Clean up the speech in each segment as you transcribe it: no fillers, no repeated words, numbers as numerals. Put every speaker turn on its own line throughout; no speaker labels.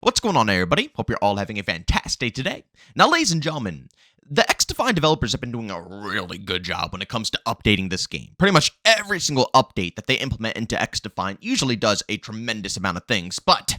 What's going on, everybody? Hope you're all having a fantastic day today. Now, ladies and gentlemen, the XDefiant developers have been doing a really good job when it comes to updating this game. Pretty much every single update that they implement into XDefiant usually does a tremendous amount of things, but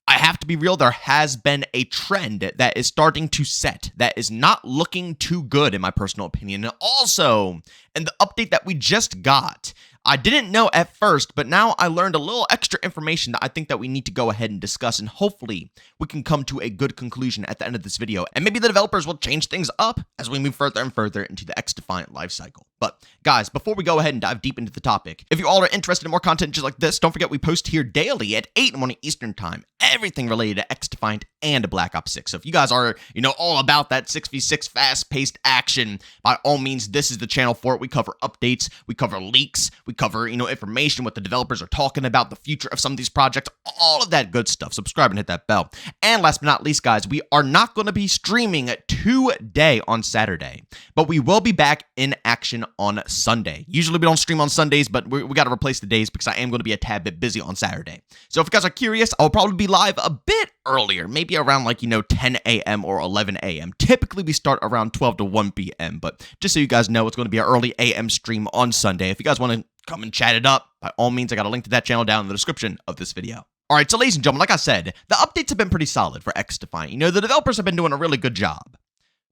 I have to be real, there has been a trend that is starting to set that is not looking too good, in my personal opinion. And also, in the update that we just got, I didn't know at first, but now I learned a little extra information that I think that we need to go ahead and discuss, and hopefully we can come to a good conclusion at the end of this video, and maybe the developers will change things up as we move further and further into the XDefiant lifecycle. But guys, before we go ahead and dive deep into the topic, if you all are interested in more content just like this, don't forget we post here daily at 8 in the morning Eastern Time, everything related to XDefiant and Black Ops 6. So if you guys are, all about that 6v6 fast-paced action, by all means, this is the channel for it. We cover updates, we cover leaks, we cover, information, what the developers are talking about, the future of some of these projects, all of that good stuff. Subscribe and hit that bell. And last but not least, guys, we are not going to be streaming today on Saturday, but we will be back in action on Sunday. Usually we don't stream on Sundays, but we got to replace the days because I am going to be a tad bit busy on Saturday. So if you guys are curious, I'll probably be live a bit earlier, maybe around 10 a.m. or 11 a.m. Typically we start around 12 to 1 p.m., but just so you guys know, it's going to be an early a.m. stream on Sunday. If you guys want to come and chat it up, by all means, I got a link to that channel down in the description of this video. Alright, so ladies and gentlemen, like I said, the updates have been pretty solid for XDefiant. The developers have been doing a really good job.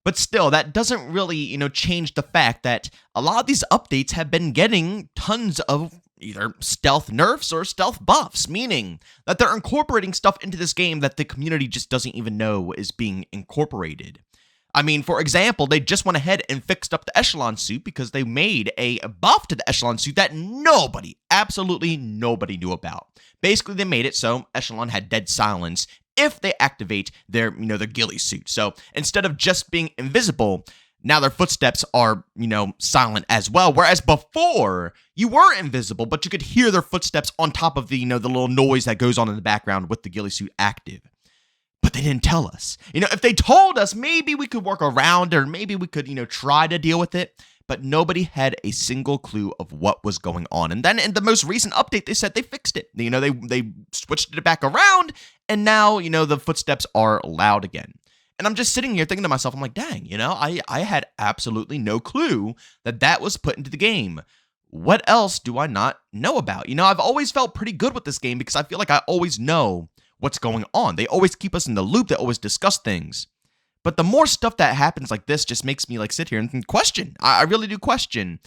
But still, that doesn't really, change the fact that a lot of these updates have been getting tons of either stealth nerfs or stealth buffs, meaning that they're incorporating stuff into this game that the community just doesn't even know is being incorporated. I mean, for example, they just went ahead and fixed up the echelon suit because they made a buff to the echelon suit that absolutely nobody knew about. Basically, they made it so echelon had dead silence if they activate their, their ghillie suit. So instead of just being invisible, now their footsteps are, silent as well. Whereas before, you were invisible, but you could hear their footsteps on top of the, the little noise that goes on in the background with the ghillie suit active. But they didn't tell us. If they told us, maybe we could work around or maybe we could, try to deal with it. But nobody had a single clue of what was going on. And then in the most recent update, they said they fixed it. They switched it back around, and now, the footsteps are loud again. And I'm just sitting here thinking to myself, I'm like, dang, I had absolutely no clue that that was put into the game. What else do I not know about? I've always felt pretty good with this game because I feel like I always know what's going on. They always keep us in the loop. They always discuss things. But the more stuff that happens like this just makes me sit here and question. I really do question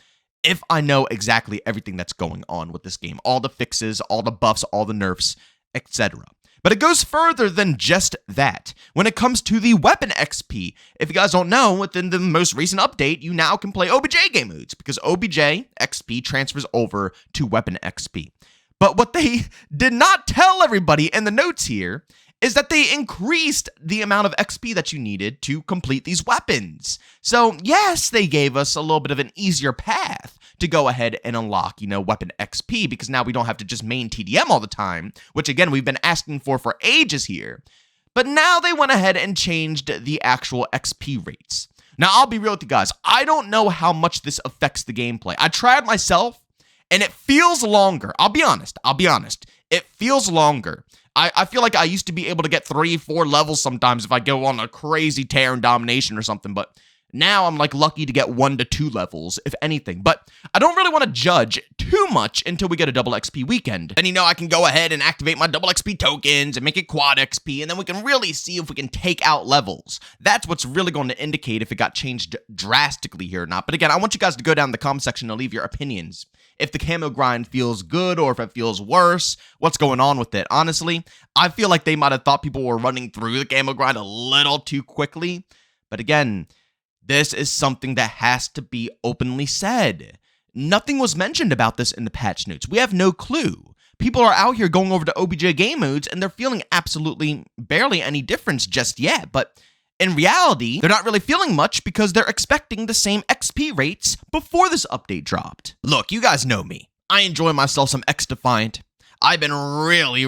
if I know exactly everything that's going on with this game. All the fixes, all the buffs, all the nerfs, etc. But it goes further than just that. When it comes to the weapon XP, if you guys don't know, within the most recent update, you now can play OBJ game modes because OBJ XP transfers over to weapon XP. But what they did not tell everybody in the notes here is that they increased the amount of XP that you needed to complete these weapons. So yes, they gave us a little bit of an easier path to go ahead and unlock, weapon XP, because now we don't have to just main TDM all the time, which again, we've been asking for ages here. But now they went ahead and changed the actual XP rates. Now, I'll be real with you guys. I don't know how much this affects the gameplay. I tried myself, and it feels longer. I'll be honest. It feels longer. I feel like I used to be able to get 3-4 levels sometimes if I go on a crazy tear and domination or something, but now I'm lucky to get 1 to 2 levels, if anything. But I don't really want to judge too much until we get a double XP weekend. And I can go ahead and activate my double XP tokens and make it quad XP, and then we can really see if we can take out levels. That's what's really going to indicate if it got changed drastically here or not. But again, I want you guys to go down in the comment section and leave your opinions. If the camo grind feels good or if it feels worse, what's going on with it? Honestly, I feel like they might have thought people were running through the camo grind a little too quickly. But again, this is something that has to be openly said. Nothing was mentioned about this in the patch notes. We have no clue. People are out here going over to OBJ game modes and they're feeling absolutely barely any difference just yet. But in reality, they're not really feeling much because they're expecting the same XP rates before this update dropped. Look, you guys know me. I enjoy myself some XDefiant. I've been really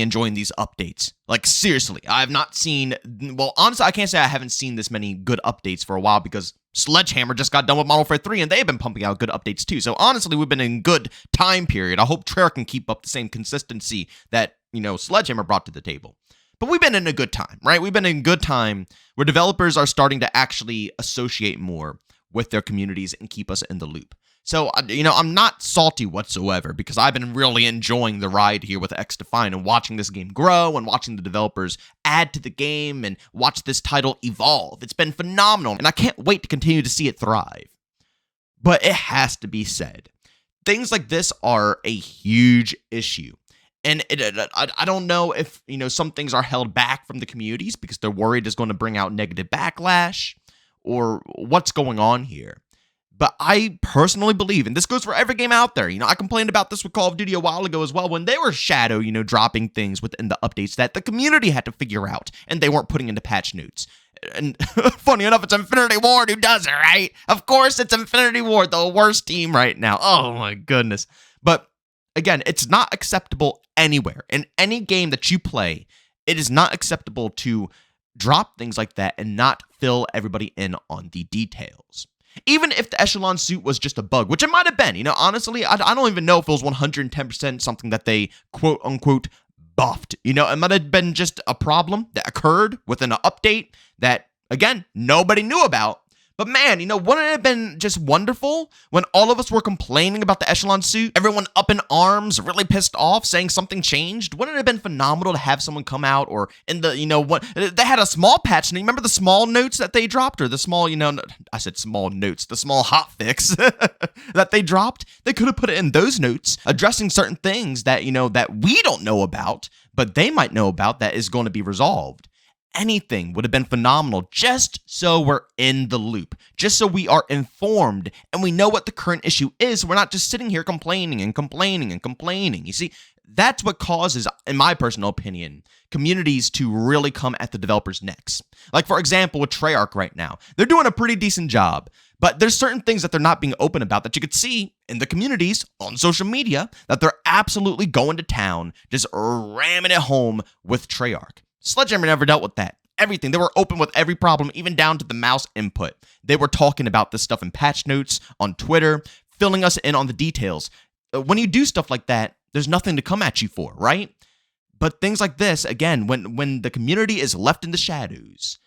enjoying these updates. Seriously, I have not seen, well, honestly, I can't say I haven't seen this many good updates for a while because Sledgehammer just got done with Modern Warfare 3 and they've been pumping out good updates too. So honestly, we've been in good time period. I hope Treyarch can keep up the same consistency that, Sledgehammer brought to the table. But we've been in a good time, right? We've been in a good time where developers are starting to actually associate more with their communities and keep us in the loop. So, I'm not salty whatsoever because I've been really enjoying the ride here with XDefiant and watching this game grow and watching the developers add to the game and watch this title evolve. It's been phenomenal, and I can't wait to continue to see it thrive. But it has to be said, things like this are a huge issue. And I don't know if, some things are held back from the communities because they're worried it's going to bring out negative backlash or what's going on here. But I personally believe, and this goes for every game out there, I complained about this with Call of Duty a while ago as well, when they were shadow, dropping things within the updates that the community had to figure out, and they weren't putting into patch notes. And funny enough, it's Infinity Ward who does it, right? Of course it's Infinity Ward, the worst team right now. Oh my goodness. But again, it's not acceptable anywhere. In any game that you play, it is not acceptable to drop things like that and not fill everybody in on the details. Even if the echelon suit was just a bug, which it might have been, honestly, I don't even know if it was 110% something that they quote unquote buffed. It might have been just a problem that occurred within an update that, again, nobody knew about. But man, wouldn't it have been just wonderful when all of us were complaining about the echelon suit, everyone up in arms, really pissed off, saying something changed? Wouldn't it have been phenomenal to have someone come out, or in the, what, they had a small patch, and you remember the small notes that they dropped, or the small, I said small notes, the small hotfix that they dropped? They could have put it in those notes, addressing certain things that, that we don't know about, but they might know about that is going to be resolved. Anything would have been phenomenal just so we're in the loop, just so we are informed and we know what the current issue is. We're not just sitting here complaining and complaining and complaining. You see, that's what causes, in my personal opinion, communities to really come at the developers' necks. Like, for example, with Treyarch right now, they're doing a pretty decent job, but there's certain things that they're not being open about that you could see in the communities on social media that they're absolutely going to town, just ramming it home with Treyarch. Sledgehammer never dealt with that. Everything. They were open with every problem, even down to the mouse input. They were talking about this stuff in patch notes, on Twitter, filling us in on the details. When you do stuff like that, there's nothing to come at you for, right? But things like this, again, when the community is left in the shadows,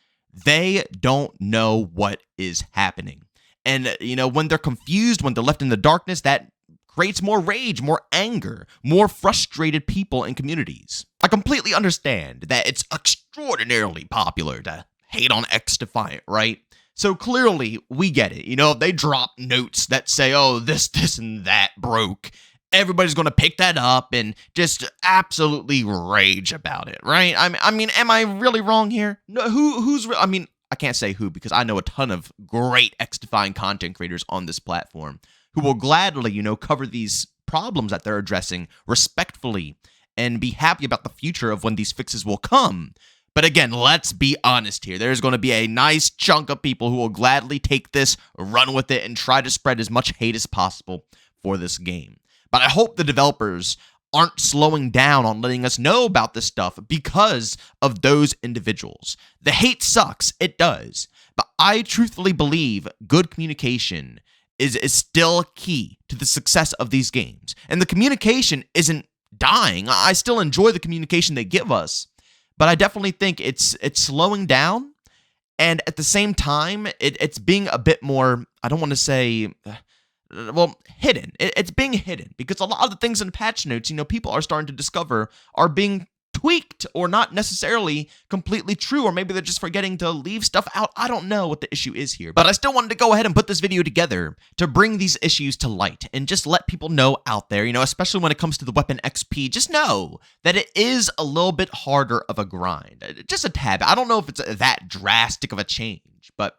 they don't know what is happening. And, when they're confused, when they're left in the darkness, that creates more rage, more anger, more frustrated people in communities. I completely understand that it's extraordinarily popular to hate on XDefiant, right? So clearly, we get it. If they drop notes that say, oh, this, and that broke, everybody's going to pick that up and just absolutely rage about it, right? I mean, am I really wrong here? No, I can't say who because I know a ton of great XDefiant content creators on this platform who will gladly, cover these problems that they're addressing respectfully and be happy about the future of when these fixes will come. But again, let's be honest here. There's going to be a nice chunk of people who will gladly take this, run with it, and try to spread as much hate as possible for this game. But I hope the developers aren't slowing down on letting us know about this stuff because of those individuals. The hate sucks. It does. But I truthfully believe good communication is still key to the success of these games. And the communication isn't dying. I still enjoy the communication they give us, but I definitely think it's slowing down, and at the same time, it's being a bit more, I don't want to say, hidden. It's being hidden because a lot of the things in patch notes, people are starting to discover are being tweaked or not necessarily completely true, or maybe they're just forgetting to leave stuff out. I don't know what the issue is here, but I still wanted to go ahead and put this video together to bring these issues to light and just let people know out there, especially when it comes to the weapon XP, just know that it is a little bit harder of a grind, just a tad. I don't know if it's that drastic of a change, but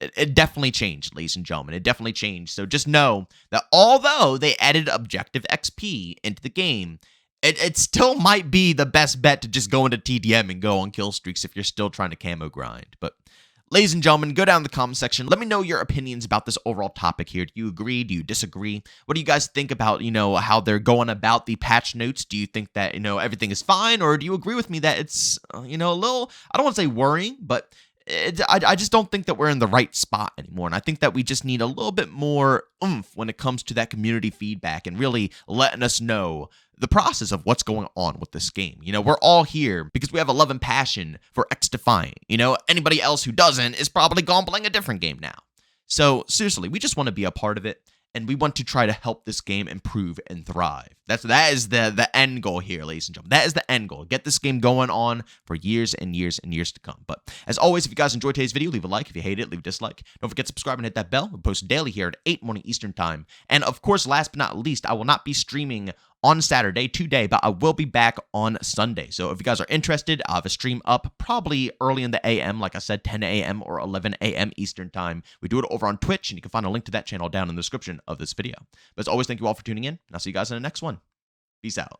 it definitely changed, ladies and gentlemen. It definitely changed. So just know that although they added objective XP into the game, it still might be the best bet to just go into TDM and go on kill streaks if you're still trying to camo grind. But ladies and gentlemen, go down in the comment section. Let me know your opinions about this overall topic here. Do you agree? Do you disagree? What do you guys think about, how they're going about the patch notes? Do you think that, everything is fine? Or do you agree with me that it's, a little, I don't want to say worrying, but I just don't think that we're in the right spot anymore. And I think that we just need a little bit more oomph when it comes to that community feedback and really letting us know the process of what's going on with this game. We're all here because we have a love and passion for XDefiant. Anybody else who doesn't is probably gone playing a different game now. So seriously, we just want to be a part of it. And we want to try to help this game improve and thrive. That is the end goal here, ladies and gentlemen. That is the end goal. Get this game going on for years and years and years to come. But as always, if you guys enjoyed today's video, leave a like. If you hate it, leave a dislike. Don't forget to subscribe and hit that bell. We post daily here at 8 morning Eastern time. And of course, last but not least, I will not be streaming on Saturday today, but I will be back on Sunday. So if you guys are interested, I'll have a stream up probably early in the AM, like I said, 10 a.m. or 11 a.m. Eastern time. We do it over on Twitch, and you can find a link to that channel down in the description of this video. But as always, thank you all for tuning in, and I'll see you guys in the next one. Peace out.